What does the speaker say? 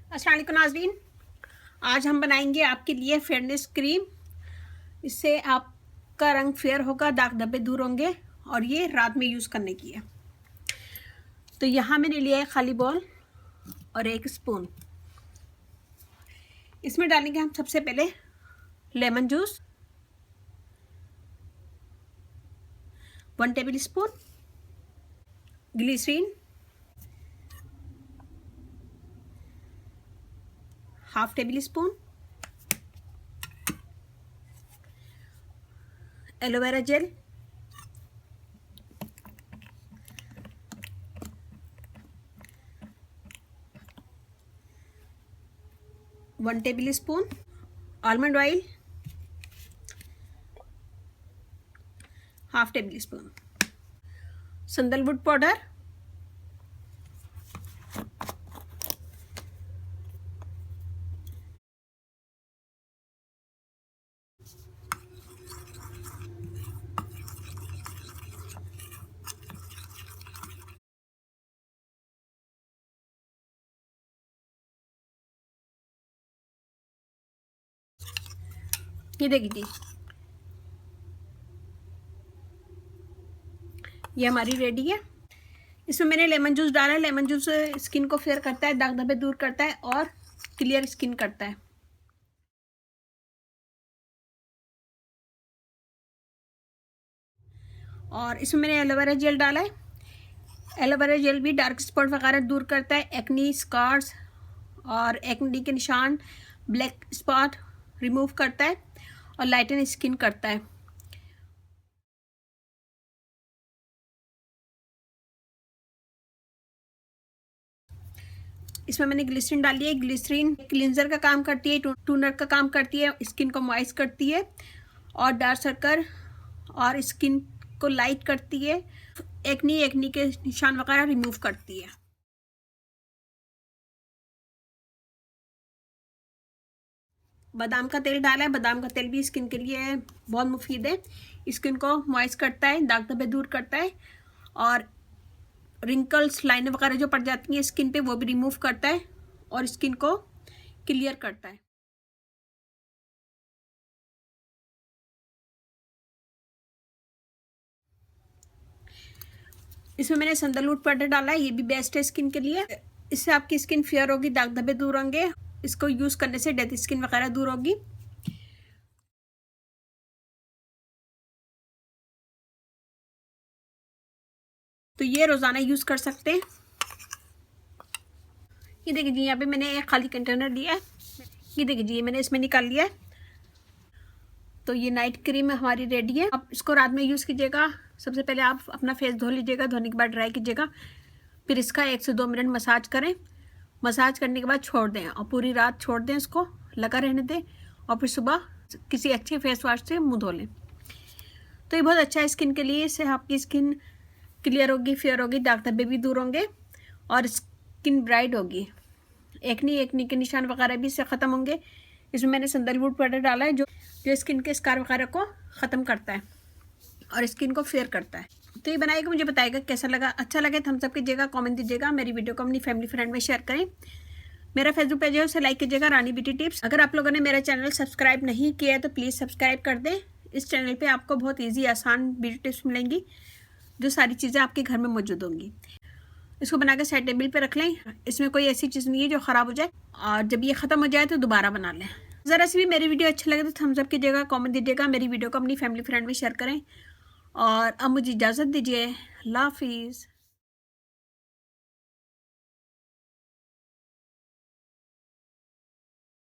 अस्सलाम वालेकुम नाज़रीन, आज हम बनाएंगे आपके लिए फेयरनेस क्रीम। इससे आपका रंग फेयर होगा, दाग धब्बे दूर होंगे और ये रात में यूज़ करने की है। तो यहाँ मैंने लिया है खाली बॉल और एक स्पून। इसमें डालेंगे हम सबसे पहले lemon juice 1 tablespoon, glycerine ½ tablespoon, aloe vera gel 1 tablespoon, almond oil ½ tablespoon, sandalwood powder ये देखिए, ये हमारी रेडी है। इसमें मैंने लेमन जूस डाला है। लेमन जूस स्किन को फेयर करता है, दाग धब्बे दूर करता है और क्लियर स्किन करता है। और इसमें मैंने एलोवेरा जेल डाला है। एलोवेरा जेल भी डार्क स्पॉट वगैरह दूर करता है, एक्नी, स्कार्स और एक्नी के निशान, ब्लैक स्पॉट रिमूव करता है और लाइटन स्किन करता है। इसमें मैंने ग्लिसरीन डाली है। ग्लिसरीन क्लींजर का काम करती है, टूनर का काम करती है, स्किन को मॉइस्ट करती है और डार्क सर्कल और स्किन को लाइट करती है, एक्नी के निशान वगैरह रिमूव करती है। बादाम का तेल डाला है। बादाम का तेल भी स्किन के लिए बहुत मुफीद है। स्किन को मॉइस्ट करता है, दाग धब्बे दूर करता है और रिंकल्स, लाइनें वगैरह जो पड़ जाती हैं स्किन पे वो भी रिमूव करता है और स्किन को क्लियर करता है। इसमें मैंने सैंडलवुड पाउडर डाला है। ये भी बेस्ट है स्किन के लिए। इससे आपकी स्किन फेयर होगी, दाग धब्बे दूर होंगे। इसको यूज़ करने से डेड स्किन वगैरह दूर होगी। तो ये रोज़ाना यूज़ कर सकते हैं। ये देखिए जी, यहाँ पे मैंने एक खाली कंटेनर लिया है। ये देखिए जी, मैंने इसमें निकाल लिया है। तो ये नाइट क्रीम हमारी रेडी है। आप इसको रात में यूज़ कीजिएगा। सबसे पहले आप अपना फेस धो लीजिएगा, धोने के बाद ड्राई कीजिएगा। फिर इसका 1 से 2 मिनट मसाज करें। मसाज करने के बाद छोड़ दें और पूरी रात छोड़ दें, इसको लगा रहने दें और फिर सुबह किसी अच्छे फेस वाश से मुँह धो लें। तो ये बहुत अच्छा है स्किन के लिए। इससे आपकी स्किन क्लियर होगी, फेयर होगी, दाग धब्बे भी दूर होंगे और स्किन ब्राइट होगी। एक्नी के निशान वगैरह भी इससे ख़त्म होंगे। इसमें मैंने सैंडलवुड पाउडर डाला है जो स्किन के स्कार वगैरह को ख़त्म करता है और स्किन को फेयर करता है। तो ये बनाएगा, मुझे बताएगा कैसा लगा। अच्छा लगे थम्स अप कीजिएगा, कमेंट दीजिएगा। मेरी वीडियो को अपनी फैमिली फ्रेंड में शेयर करें। मेरा फेसबुक पेज है, उसे लाइक कीजिएगा, रानी ब्यूटी टिप्स। अगर आप लोगों ने मेरा चैनल सब्सक्राइब नहीं किया है तो प्लीज़ सब्सक्राइब कर दें। इस चैनल पर आपको बहुत ईजी आसान ब्यूटी टिप्स मिलेंगी, जो सारी चीज़ें आपके घर में मौजूद होंगी। इसको बनाकर साइड टेबल पे रख लें। इसमें कोई ऐसी चीज़ नहीं है जो ख़राब हो जाए और जब ये ख़त्म हो जाए तो दोबारा बना लें। ज़रा सी भी मेरी वीडियो अच्छा लगे तो थम्स अप कीजिएगा, कमेंट दीजिएगा। मेरी वीडियो को अपनी फैमिली फ्रेंड में शेयर करें और अब मुझे इजाज़त दीजिए। अल्लाह हाफिज़।